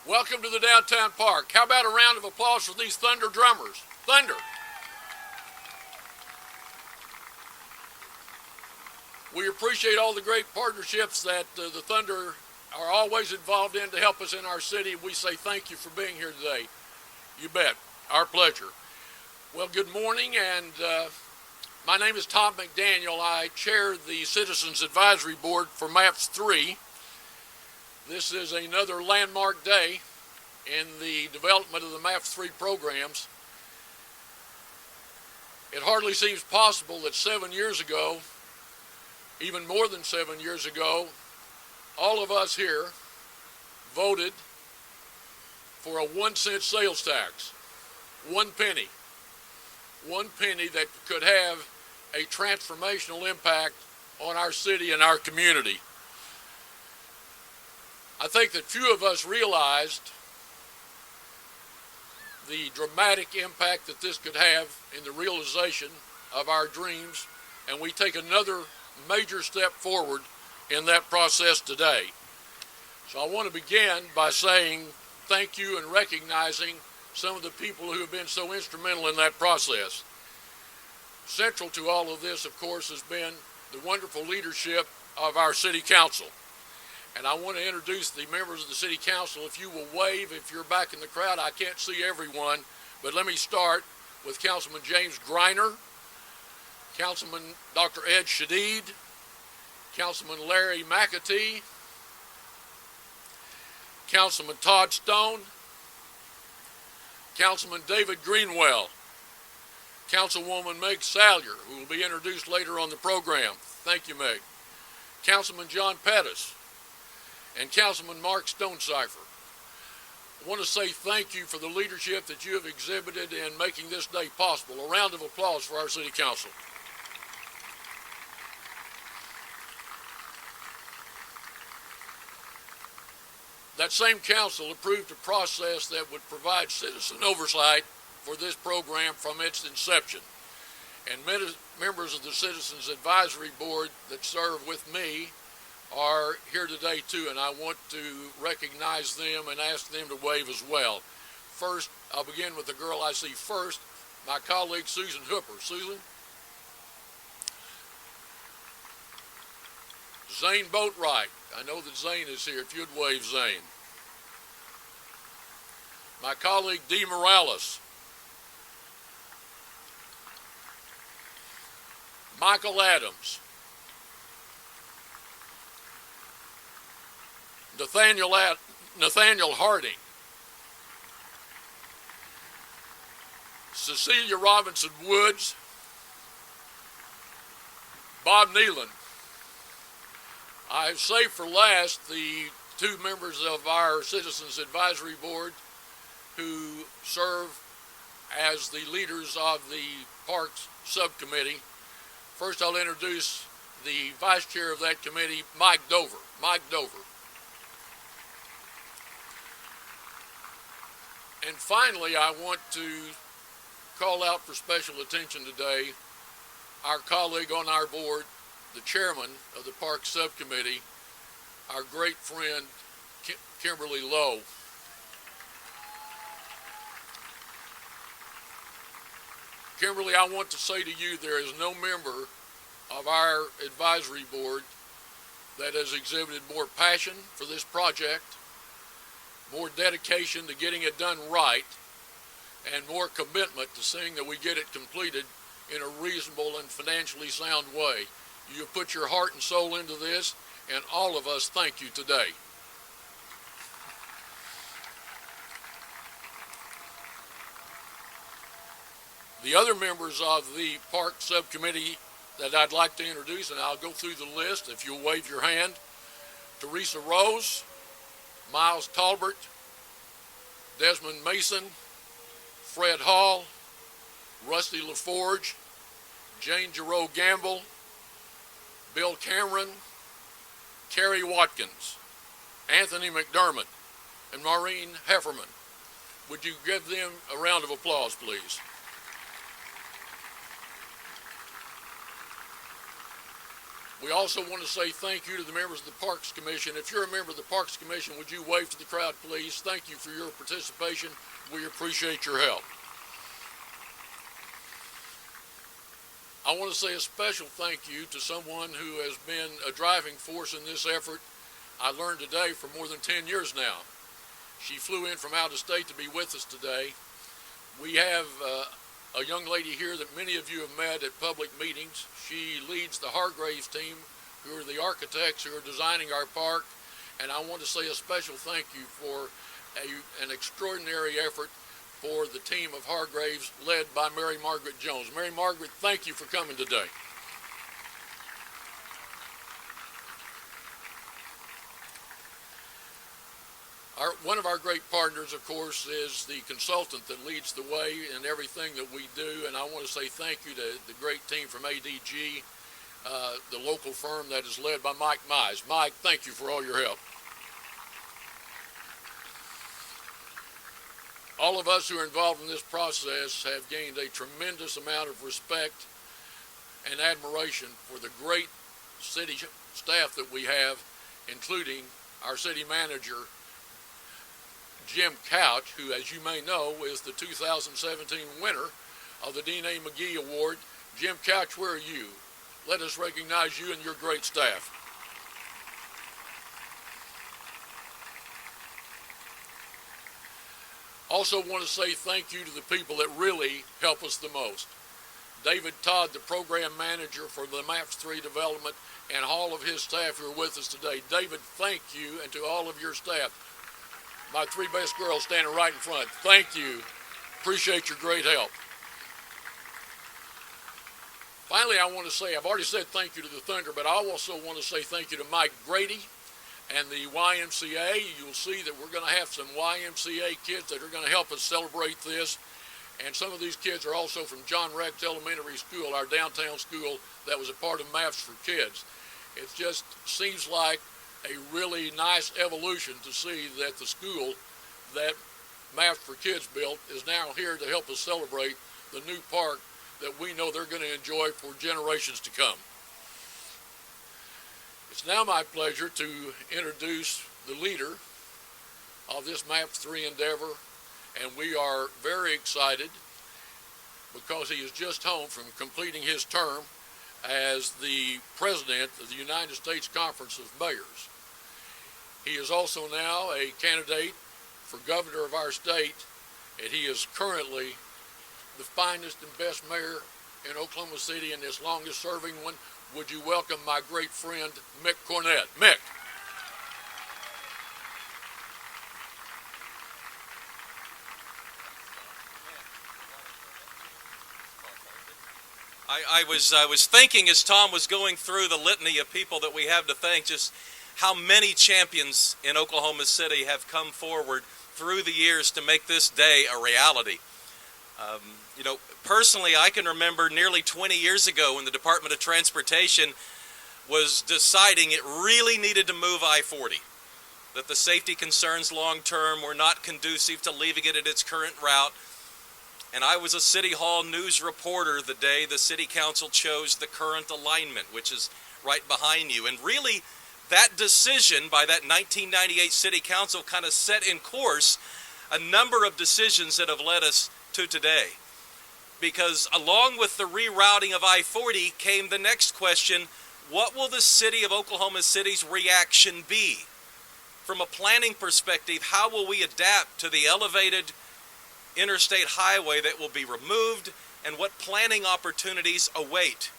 Welcome to the downtown park. How about a round of applause for these Thunder drummers? Thunder. We appreciate all the great partnerships that the Thunder are always involved in to help us in our city. We say thank you for being here today. You bet. Our pleasure. Well, good morning, and my name is Tom McDaniel. I chair the Citizens Advisory Board for MAPS 3. This is another landmark day in the development of the MAPS 3 programs. It hardly seems possible that 7 years ago, even more than 7 years ago, all of us here voted for a 1-cent sales tax. 1 penny. 1 penny that could have a transformational impact on our city and our community. I think that few of us realized the dramatic impact that this could have in the realization of our dreams, and we take another major step forward in that process today. So I want to begin by saying thank you and recognizing some of the people who have been so instrumental in that process. Central to all of this, of course, has been the wonderful leadership of our City Council. And I want to introduce the members of the City Council. If you will wave, if you're back in the crowd, I can't see everyone, but let me start with Councilman James Greiner, Councilman Dr. Ed Shadid, Councilman Larry McAtee, Councilman Todd Stone, Councilman David Greenwell, Councilwoman Mick Salyer, who will be introduced later on the program. Thank you, Mick. Councilman John Pettis, and Councilman Mark Stonecipher. I want to say thank you for the leadership that you have exhibited in making this day possible. A round of applause for our City Council. That same council approved a process that would provide citizen oversight for this program from its inception. And members of the Citizens Advisory Board that serve with me are here today too, and I want to recognize them and ask them to wave as well. First, I'll begin with the girl I see first, my colleague Susan Hooper. Susan? Zane Boatwright. I know that Zane is here. If you'd wave, Zane. My colleague Dee Morales. Michael Adams. Nathaniel Harding. Cecilia Robinson Woods. Bob Nealon. I have saved for last the 2 members of our Citizens Advisory Board who serve as the leaders of the Parks Subcommittee. First, I'll introduce the Vice Chair of that committee, Mike Dover. Mike Dover. And finally, I want to call out for special attention today our colleague on our board, the chairman of the Park Subcommittee, our great friend, Kimberly Lowe. Kimberly, I want to say to you, there is no member of our advisory board that has exhibited more passion for this project, more dedication to getting it done right, and more commitment to seeing that we get it completed in a reasonable and financially sound way. You have put your heart and soul into this, and all of us thank you today. The other members of the Park Subcommittee that I'd like to introduce, and I'll go through the list if you'll wave your hand. Teresa Rose, Miles Tolbert, Desmond Mason, Fred Hall, Rusty LaForge, Jane Giroux Gamble, Bill Cameron, Kerry Watkins, Anthony McDermott, and Maureen Hefferman. Would you give them a round of applause, please? We also want to say thank you to the members of the Parks Commission. If you're a member of the Parks Commission, would you wave to the crowd, please? Thank you for your participation. We appreciate your help. I want to say a special thank you to someone who has been a driving force in this effort. I learned today for more than 10 years now. She flew in from out of state to be with us today. We have a young lady here that many of you have met at public meetings. She leads the Hargraves team, who are the architects who are designing our park. And I want to say a special thank you for an extraordinary effort for the team of Hargraves led by Mary Margaret Jones. Mary Margaret, thank you for coming today. One of our great partners, of course, is the consultant that leads the way in everything that we do, and I want to say thank you to the great team from ADG, the local firm that is led by Mike Mize. Mike, thank you for all your help. All of us who are involved in this process have gained a tremendous amount of respect and admiration for the great city staff that we have, including our city manager, Jim Couch, who, as you may know, is the 2017 winner of the Dean A. McGee Award. Jim Couch, where are you? Let us recognize you and your great staff. Also want to say thank you to the people that really help us the most. David Todd, the program manager for the MAPS 3 development, and all of his staff who are with us today. David, thank you, and to all of your staff. My three best girls standing right in front, thank you. Appreciate your great help. Finally, I want to say, I've already said thank you to the Thunder, but I also want to say thank you to Mike Grady and the YMCA. You'll see that we're going to have some YMCA kids that are going to help us celebrate this. And some of these kids are also from John Rex Elementary School, our downtown school that was a part of MAPS for Kids. It just seems like a really nice evolution to see that the school that MAPS for Kids built is now here to help us celebrate the new park that we know they're going to enjoy for generations to come. It's now my pleasure to introduce the leader of this MAPS 3 endeavor, and we are very excited because he is just home from completing his term as the president of the United States Conference of Mayors. He is also now a candidate for governor of our state, and he is currently the finest and best mayor in Oklahoma City and this longest serving one. Would you welcome my great friend, Mick Cornett. Mick. I was thinking as Tom was going through the litany of people that we have to thank, just how many champions in Oklahoma City have come forward through the years to make this day a reality. You know, personally, I can remember nearly 20 years ago when the Department of Transportation was deciding it really needed to move I-40, that the safety concerns long-term were not conducive to leaving it at its current route. And I was a City Hall news reporter the day the City Council chose the current alignment, which is right behind you. And really, that decision by that 1998 City Council kind of set in course a number of decisions that have led us to today. Because along with the rerouting of I-40 came the next question: what will the city of Oklahoma City's reaction be? From a planning perspective, how will we adapt to the elevated interstate highway that will be removed, and what planning opportunities await?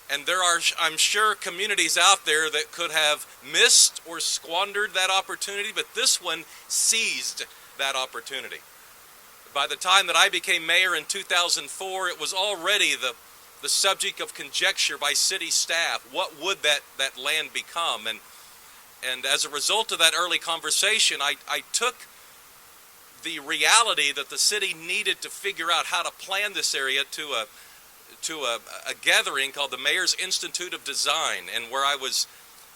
And there are, I'm sure, communities out there that could have missed or squandered that opportunity, but this one seized that opportunity. By the time that I became mayor in 2004, it was already the subject of conjecture by city staff. What would that land become? And as a result of that early conversation, I took the reality that the city needed to figure out how to plan this area to a gathering called the Mayor's Institute of Design, and where I was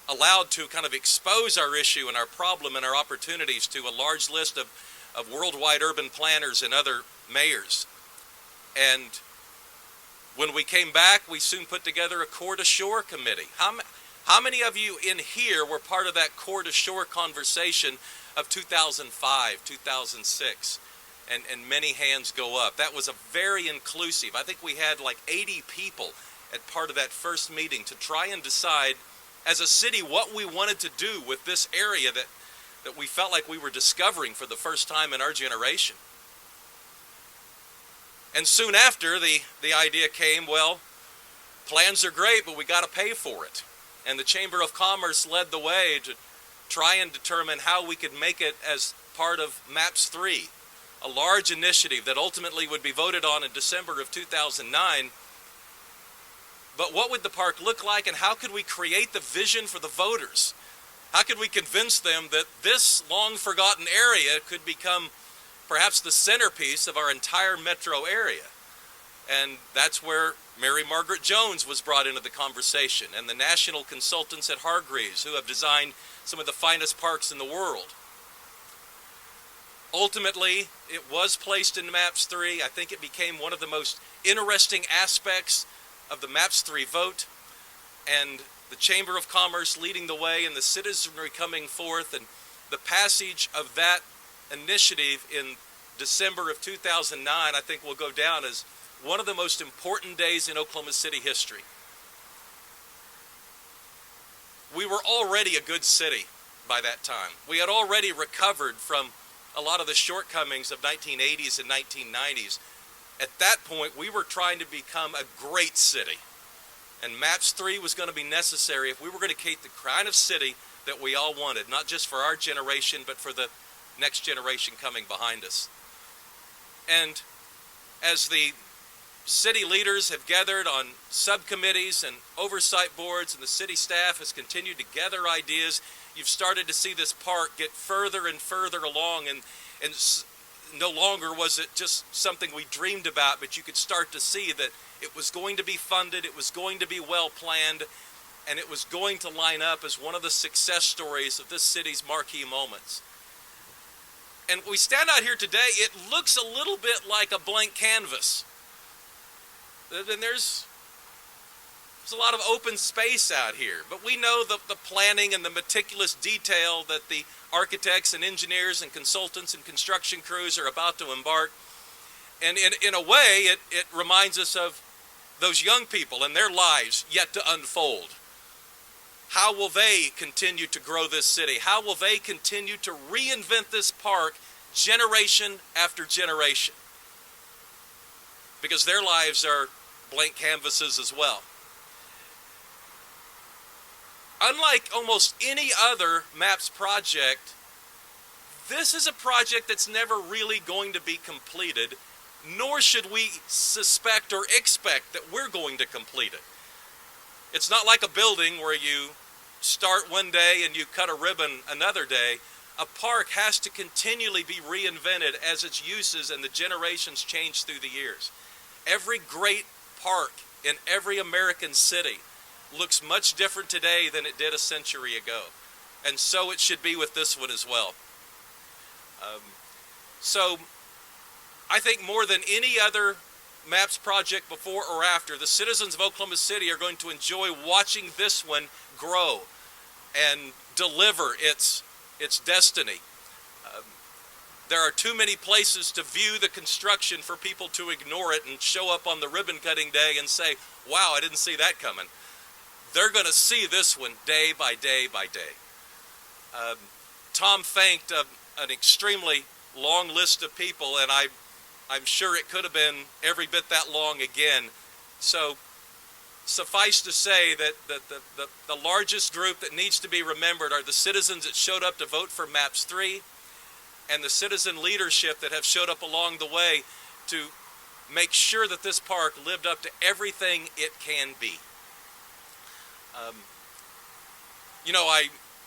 allowed to kind of expose our issue and our problem and our opportunities to a large list of worldwide urban planners and other mayors. And When we came back, we soon put together a Core to Shore committee. How many of you in here were part of that Core to Shore conversation of 2005, 2006? And many hands go up. That was a very inclusive. I think we had like 80 people at part of that first meeting to try and decide as a city what we wanted to do with this area that we felt like we were discovering for the first time in our generation. And soon after, the idea came, well, plans are great, but we got to pay for it. And the Chamber of Commerce led the way to try and determine how we could make it as part of MAPS 3, a large initiative that ultimately would be voted on in December of 2009. But what would the park look like, and how could we create the vision for the voters? How could we convince them that this long-forgotten area could become perhaps the centerpiece of our entire metro area? And that's where Mary Margaret Jones was brought into the conversation, and the national consultants at Hargreaves, who have designed some of the finest parks in the world. Ultimately, it was placed in MAPS 3. I think it became one of the most interesting aspects of the MAPS 3 vote, and the Chamber of Commerce leading the way and the citizenry coming forth, and the passage of that initiative in December of 2009, I think will go down as one of the most important days in Oklahoma City history. We were already a good city by that time. We had already recovered from a lot of the shortcomings of 1980s and 1990s. At that point, we were trying to become a great city. And MAPS 3 was going to be necessary if we were going to create the kind of city that we all wanted, not just for our generation, but for the next generation coming behind us. And as the city leaders have gathered on subcommittees and oversight boards, and the city staff has continued to gather ideas, you've started to see this park get further and further along, and no longer was it just something we dreamed about, but you could start to see that it was going to be funded, it was going to be well planned, and it was going to line up as one of the success stories of this city's marquee moments. And we stand out here today, it looks a little bit like a blank canvas. And there's a lot of open space out here, but we know the planning and the meticulous detail that the architects and engineers and consultants and construction crews are about to embark. And in a way, it reminds us of those young people and their lives yet to unfold. How will they continue to grow this city? How will they continue to reinvent this park generation after generation? Because their lives are blank canvases as well. Unlike almost any other MAPS project, this is a project that's never really going to be completed, nor should we suspect or expect that we're going to complete it. It's not like a building where you start one day and you cut a ribbon another day. A park has to continually be reinvented as its uses and the generations change through the years. Every great park in every American city looks much different today than it did a century ago. And so it should be with this one as well. So I think more than any other MAPS project before or after, the citizens of Oklahoma City are going to enjoy watching this one grow and deliver its destiny. There are too many places to view the construction for people to ignore it and show up on the ribbon cutting day and say, wow, I didn't see that coming. They're going to see this one day by day by day. Tom thanked an extremely long list of people, and I'm sure it could have been every bit that long again. So suffice to say that the largest group that needs to be remembered are the citizens that showed up to vote for MAPS 3 and the citizen leadership that have showed up along the way to make sure that this park lived up to everything it can be.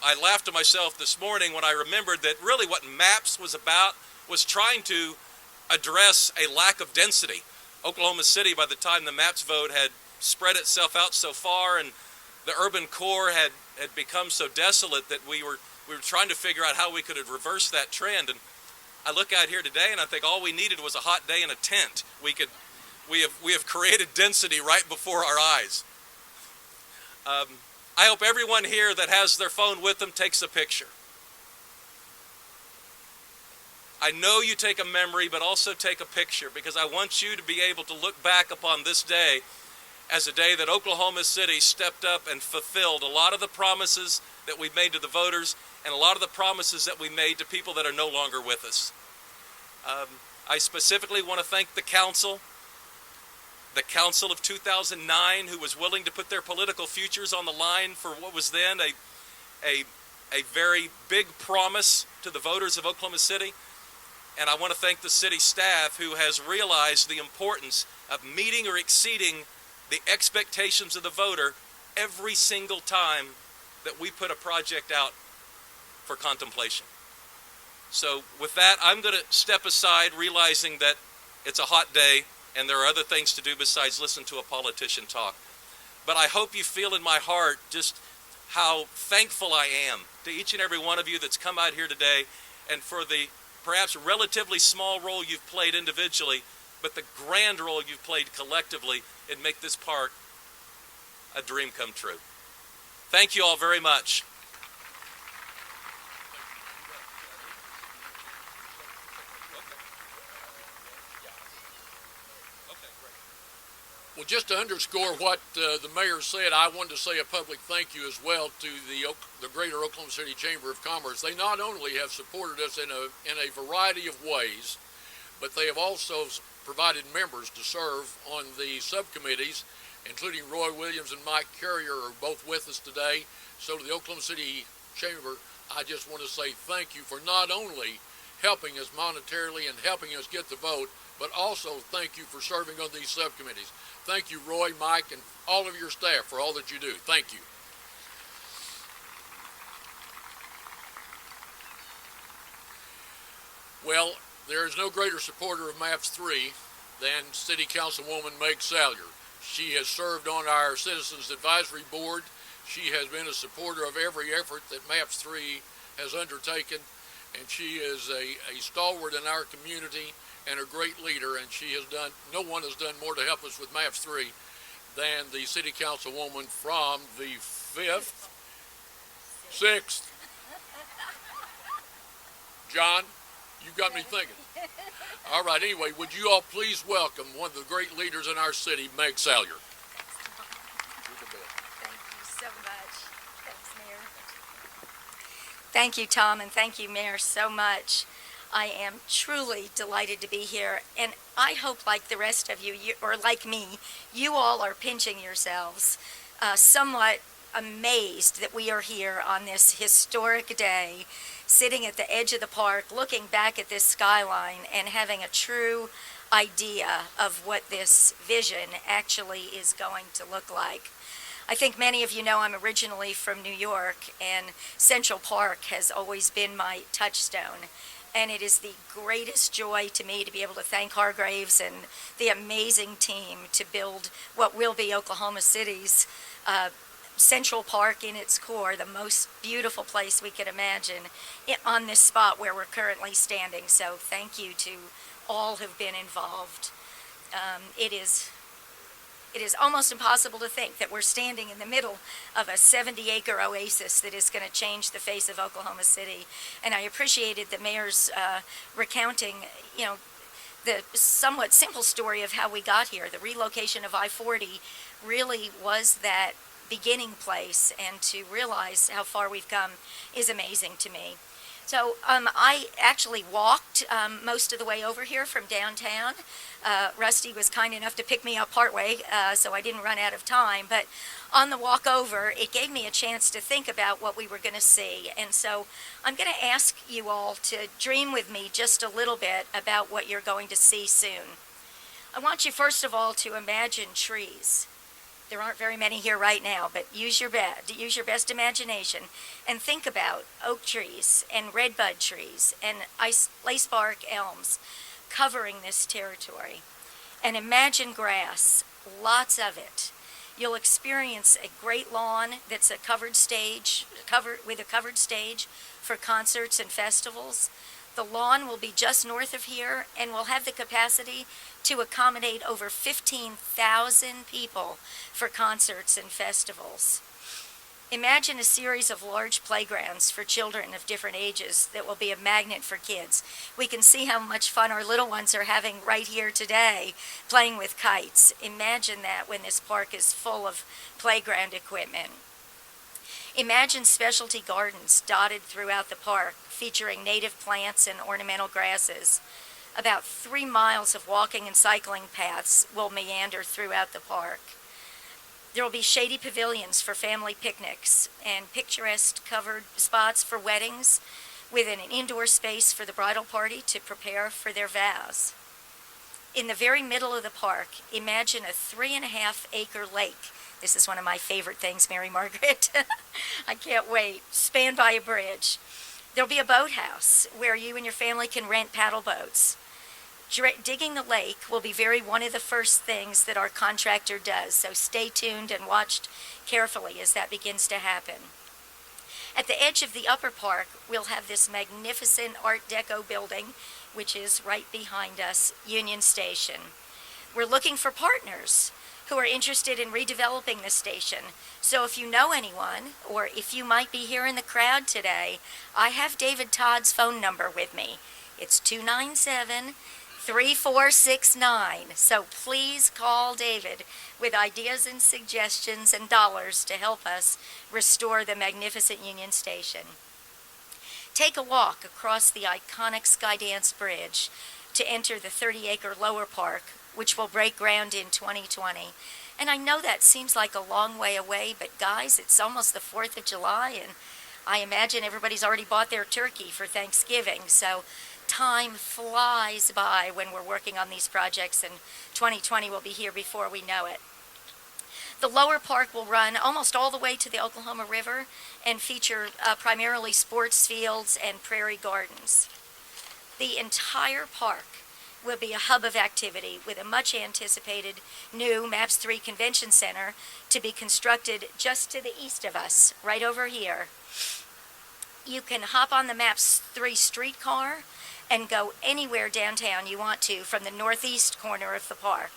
I laughed to myself this morning when I remembered that really what MAPS was about was trying to address a lack of density. Oklahoma City, by the time the MAPS vote, had spread itself out so far, and the urban core had become so desolate that we were trying to figure out how we could have reversed that trend. And I look out here today and I think all we needed was a hot day in a tent. We could We have created density right before our eyes. I hope everyone here that has their phone with them takes a picture. I know you take a memory, but also take a picture, because I want you to be able to look back upon this day as a day that Oklahoma City stepped up and fulfilled a lot of the promises that we made to the voters and a lot of the promises that we made to people that are no longer with us. I specifically want to thank the council of 2009, who was willing to put their political futures on the line for what was then a very big promise to the voters of Oklahoma City. And I want to thank the city staff, who has realized the importance of meeting or exceeding the expectations of the voter every single time that we put a project out for contemplation. So with that, I'm going to step aside, realizing that it's a hot day and there are other things to do besides listen to a politician talk. But I hope you feel in my heart just how thankful I am to each and every one of you that's come out here today, and for the perhaps relatively small role you've played individually, but the grand role you've played collectively in make this park a dream come true. Thank you all very much. Well, just to underscore what the mayor said, I wanted to say a public thank you as well to the Greater Oklahoma City Chamber of Commerce. They not only have supported us in a variety of ways, but they have also provided members to serve on the subcommittees, including Roy Williams and Mike Carrier are both with us today. So to the Oklahoma City Chamber, I just want to say thank you for not only helping us monetarily and helping us get the vote, but also thank you for serving on these subcommittees. Thank you, Roy, Mike, and all of your staff for all that you do. Thank you. Well, there is no greater supporter of MAPS 3 than City Councilwoman Mick Salyer. She has served on our Citizens Advisory Board. She has been a supporter of every effort that MAPS 3 has undertaken, and she is a stalwart in our community and a great leader, and no one has done more to help us with MAPS 3 than the City Councilwoman from the 5th, 6th. John, you got me thinking. All right, anyway, would you all please welcome one of the great leaders in our city, Mick Salyer. Thank you so much. Thanks, Mayor. Thank you, Tom, and thank you, Mayor, so much. I am truly delighted to be here, and I hope, like the rest of you, or like me, you all are pinching yourselves, somewhat amazed that we are here on this historic day, sitting at the edge of the park, looking back at this skyline, and having a true idea of what this vision actually is going to look like. I think many of you know I'm originally from New York, and Central Park has always been my touchstone. And it is the greatest joy to me to be able to thank Hargraves and the amazing team to build what will be Oklahoma City's Central Park in its core, the most beautiful place we could imagine on this spot where we're currently standing. So thank you to all who've been involved. It is almost impossible to think that we're standing in the middle of a 70-acre oasis that is going to change the face of Oklahoma City. And I appreciated the mayor's recounting, the somewhat simple story of how we got here. The relocation of I-40 really was that beginning place, and to realize how far we've come is amazing to me. So I actually walked most of the way over here from downtown. Rusty was kind enough to pick me up partway, so I didn't run out of time. But on the walk over, it gave me a chance to think about what we were going to see. And so I'm going to ask you all to dream with me just a little bit about what you're going to see soon. I want you, first of all, to imagine trees. There aren't very many here right now, but use your best imagination and think about oak trees and redbud trees and lacebark elms covering this territory. And imagine grass, lots of it. You'll experience a great lawn that's a covered stage for concerts and festivals. The lawn will be just north of here and will have the capacity to accommodate over 15,000 people for concerts and festivals. Imagine a series of large playgrounds for children of different ages that will be a magnet for kids. We can see how much fun our little ones are having right here today, playing with kites. Imagine that when this park is full of playground equipment. Imagine specialty gardens dotted throughout the park, featuring native plants and ornamental grasses. About 3 miles of walking and cycling paths will meander throughout the park. There will be shady pavilions for family picnics and picturesque covered spots for weddings, with an indoor space for the bridal party to prepare for their vows. In the very middle of the park, imagine a 3.5-acre lake. This is one of my favorite things, Mary Margaret. I can't wait. Spanned by a bridge. There'll be a boathouse where you and your family can rent paddle boats. Digging the lake will be one of the first things that our contractor does, so stay tuned and watch carefully as that begins to happen. At the edge of the upper park, we'll have this magnificent Art Deco building, which is right behind us, Union Station. We're looking for partners who are interested in redeveloping the station. So if you know anyone, or if you might be here in the crowd today, I have David Todd's phone number with me. It's 297-3469. So please call David with ideas and suggestions and dollars to help us restore the magnificent Union Station. Take a walk across the iconic Skydance Bridge to enter the 30-acre lower park, which will break ground in 2020. And I know that seems like a long way away, but guys, it's almost the 4th of July, and I imagine everybody's already bought their turkey for Thanksgiving, so time flies by when we're working on these projects, and 2020 will be here before we know it. The lower park will run almost all the way to the Oklahoma River and feature primarily sports fields and prairie gardens. The entire park will be a hub of activity with a much anticipated new MAPS 3 Convention Center to be constructed just to the east of us, right over here. You can hop on the MAPS 3 streetcar and go anywhere downtown you want to from the northeast corner of the park.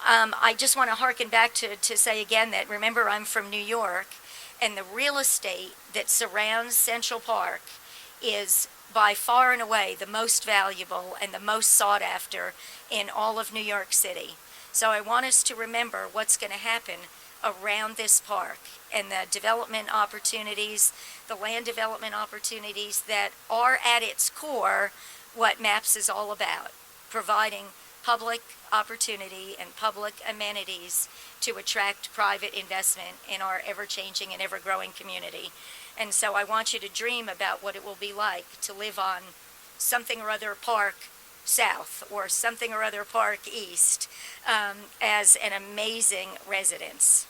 I just want to harken back to say again that, remember, I'm from New York, and the real estate that surrounds Central Park is by far and away the most valuable and the most sought after in all of New York City. So I want us to remember what's going to happen around this park and the development opportunities, the land development opportunities that are at its core what MAPS is all about, providing public opportunity and public amenities to attract private investment in our ever-changing and ever-growing community. And so I want you to dream about what it will be like to live on something or other park south or something or other park east as an amazing residence.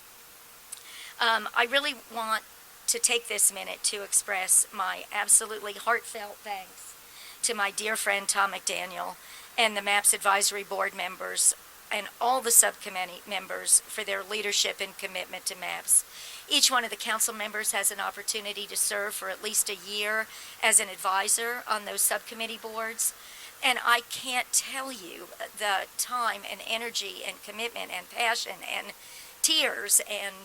I really want to take this minute to express my absolutely heartfelt thanks to my dear friend Tom McDaniel and the MAPS Advisory Board members and all the subcommittee members for their leadership and commitment to MAPS. Each one of the council members has an opportunity to serve for at least a year as an advisor on those subcommittee boards. And I can't tell you the time and energy and commitment and passion and tears and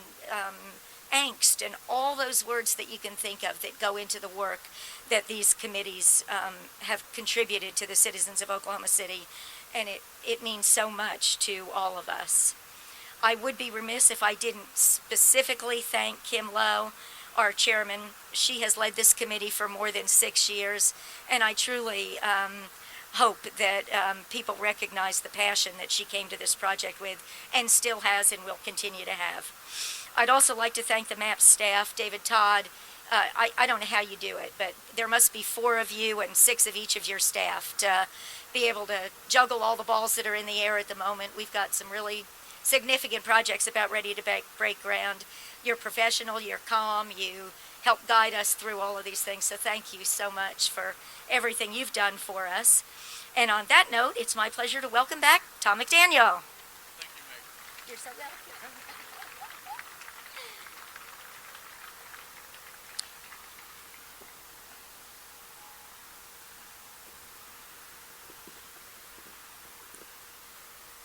angst and all those words that you can think of that go into the work that these committees have contributed to the citizens of Oklahoma City. And it means so much to all of us. I would be remiss if I didn't specifically thank Kim Lowe, our chairman. She has led this committee for more than 6 years, and I truly hope that people recognize the passion that she came to this project with and still has and will continue to have. I'd also like to thank the MAPS staff, David Todd. I don't know how you do it, but there must be 4 of you and 6 of each of your staff to be able to juggle all the balls that are in the air at the moment. We've got some really significant projects about ready to break ground. You're professional, you're calm, you help guide us through all of these things, so thank you so much for everything you've done for us. And on that note, it's my pleasure to welcome back Tom McDaniel. Thank you, Meg. You're so welcome.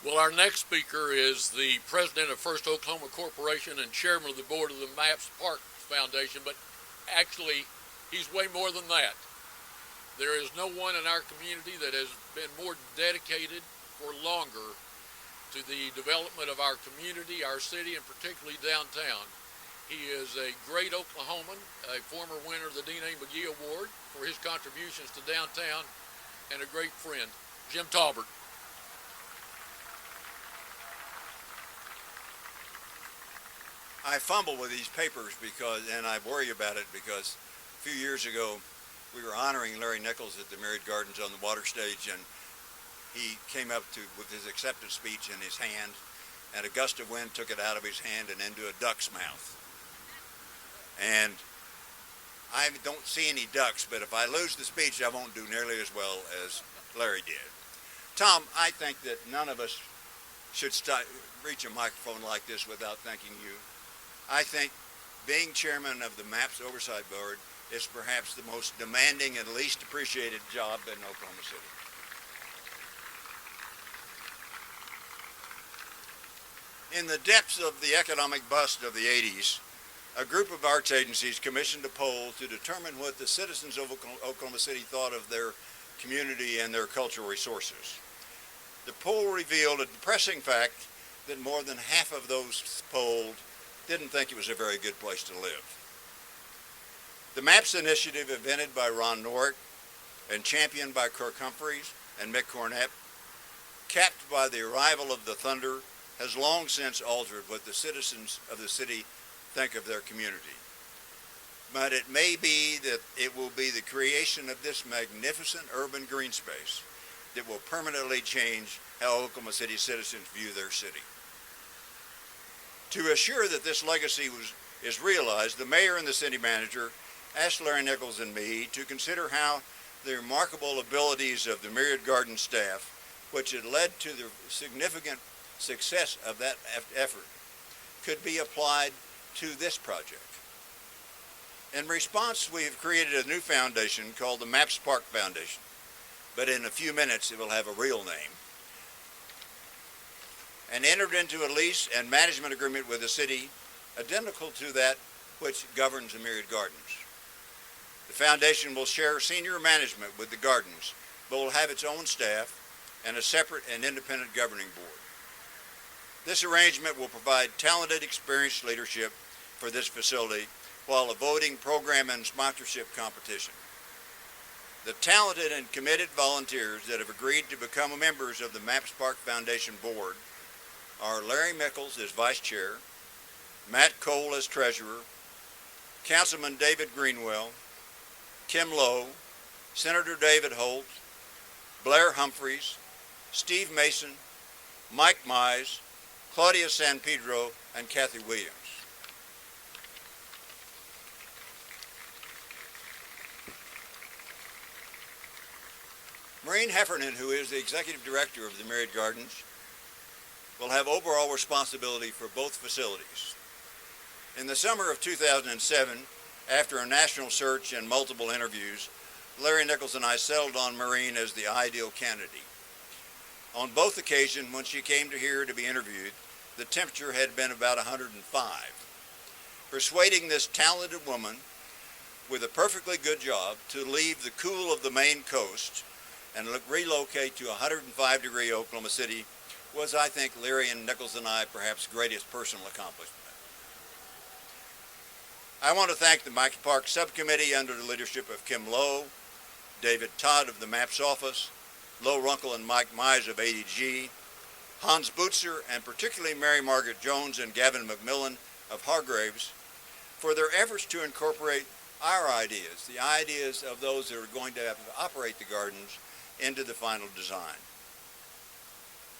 Well, our next speaker is the president of First Oklahoma Corporation and chairman of the board of the MAPS Park Foundation, but actually he's way more than that. There is no one in our community that has been more dedicated for longer to the development of our community, our city, and particularly downtown. He is a great Oklahoman, a former winner of the Dean A. McGee Award for his contributions to downtown, and a great friend, Jim Tolbert. I fumble with these papers and I worry about it because a few years ago we were honoring Larry Nichols at the Myriad Gardens on the water stage, and he came up with his acceptance speech in his hand, and a gust of wind took it out of his hand and into a duck's mouth. And I don't see any ducks, but if I lose the speech, I won't do nearly as well as Larry did. Tom, I think that none of us should reach a microphone like this without thanking you. I think being chairman of the MAPS Oversight Board is perhaps the most demanding and least appreciated job in Oklahoma City. In the depths of the economic bust of the 80s, a group of arts agencies commissioned a poll to determine what the citizens of Oklahoma City thought of their community and their cultural resources. The poll revealed a depressing fact that more than half of those polled didn't think it was a very good place to live. The MAPS initiative, invented by Ron Norick and championed by Kirk Humphreys and Mick Cornett, capped by the arrival of the Thunder, has long since altered what the citizens of the city think of their community. But it may be that it will be the creation of this magnificent urban green space that will permanently change how Oklahoma City citizens view their city. To assure that this legacy is realized, the mayor and the city manager asked Larry Nichols and me to consider how the remarkable abilities of the Myriad Garden staff, which had led to the significant success of that effort, could be applied to this project. In response, we have created a new foundation called the MAPS Park Foundation, but in a few minutes it will have a real name, and entered into a lease and management agreement with the city identical to that which governs the Myriad Gardens. The foundation will share senior management with the gardens, but will have its own staff and a separate and independent governing board. This arrangement will provide talented, experienced leadership for this facility while avoiding program and sponsorship competition. The talented and committed volunteers that have agreed to become members of the MAPS Park Foundation board are Larry Nichols as vice chair, Matt Cole as treasurer, Councilman David Greenwell, Kim Lowe, Senator David Holt, Blair Humphreys, Steve Mason, Mike Mize, Claudia San Pedro, and Kathy Williams. Maureen Heffernan, who is the executive director of the Myriad Gardens, will have overall responsibility for both facilities. In the summer of 2007, after a national search and multiple interviews, Larry Nichols and I settled on Maureen as the ideal candidate. On both occasions, when she came here to be interviewed, the temperature had been about 105. Persuading this talented woman with a perfectly good job to leave the cool of the Maine coast and relocate to 105-degree Oklahoma City was, I think, Larry and Nichols and I perhaps greatest personal accomplishment. I want to thank the MAPS Park Subcommittee under the leadership of Kim Lowe, David Todd of the MAPS office, Lo Runkle and Mike Mize of ADG, Hans Bootzer, and particularly Mary Margaret Jones and Gavin McMillan of Hargraves for their efforts to incorporate our ideas, the ideas of those that are going to have to operate the gardens, into the final design.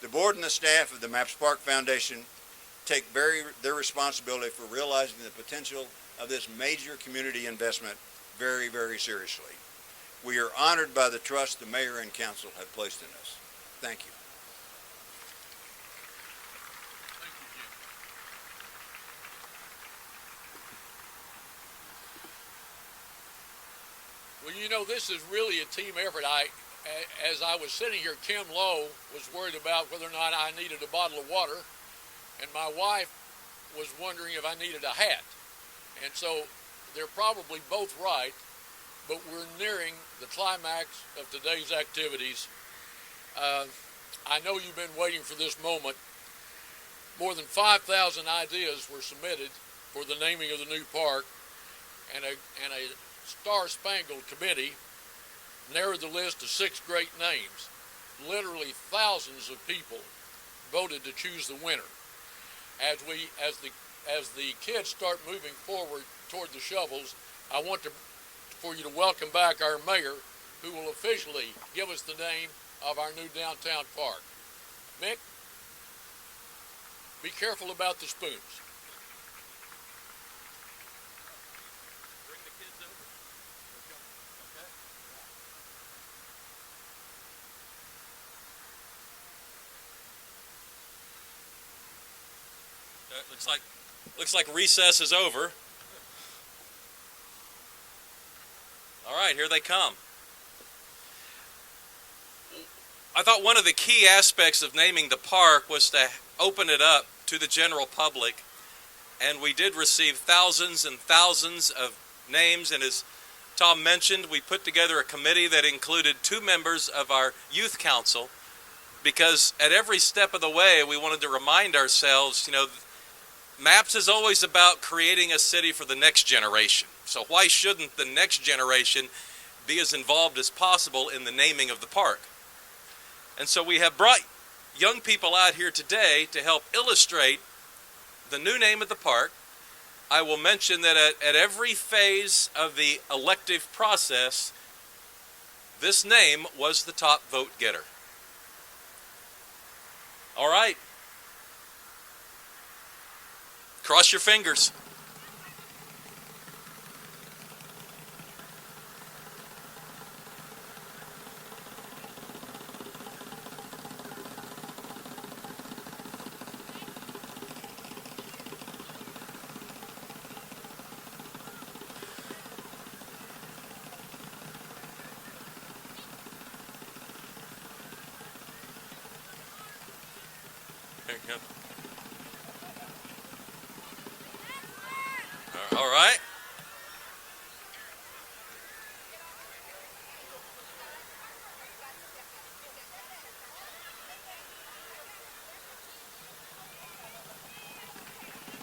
The board and the staff of the MAPS Park Foundation take their responsibility for realizing the potential of this major community investment very, very seriously. We are honored by the trust the mayor and council have placed in us. Thank you. Thank you, Jim. Well, you know, this is really a team effort. as I was sitting here, Kim Lowe was worried about whether or not I needed a bottle of water, and my wife was wondering if I needed a hat. And so they're probably both right, but we're nearing the climax of today's activities. I know you've been waiting for this moment. More than 5,000 ideas were submitted for the naming of the new park, and a star-spangled committee narrowed the list to 6 great names. Literally thousands of people voted to choose the winner. As the kids start moving forward toward the shovels, I want for you to welcome back our mayor, who will officially give us the name of our new downtown park. Mick, be careful about the spoons. Bring the kids over. Okay. Looks like recess is over. All right, here they come. I thought one of the key aspects of naming the park was to open it up to the general public, and we did receive thousands and thousands of names, and as Tom mentioned, we put together a committee that included 2 members of our youth council, because at every step of the way we wanted to remind ourselves, MAPS is always about creating a city for the next generation. So why shouldn't the next generation be as involved as possible in the naming of the park? And so we have brought young people out here today to help illustrate the new name of the park. I will mention that at every phase of the elective process, this name was the top vote getter. All right. Cross your fingers. There you go. All right.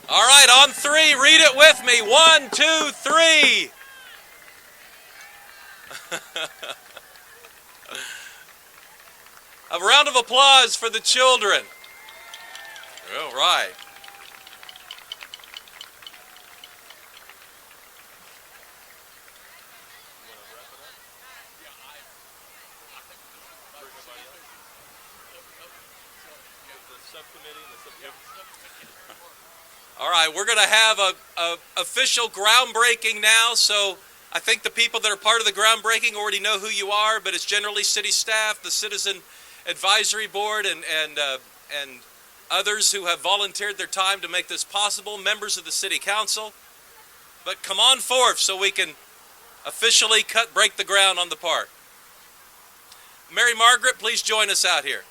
All right, on 3, read it with me. 1, 2, 3. A round of applause for the children. All right. All right, we're going to have a official groundbreaking now, so I think the people that are part of the groundbreaking already know who you are, but it's generally city staff, the Citizen Advisory Board, and others who have volunteered their time to make this possible, members of the City Council. But come on forth so we can officially break the ground on the park. Mary Margaret, please join us out here.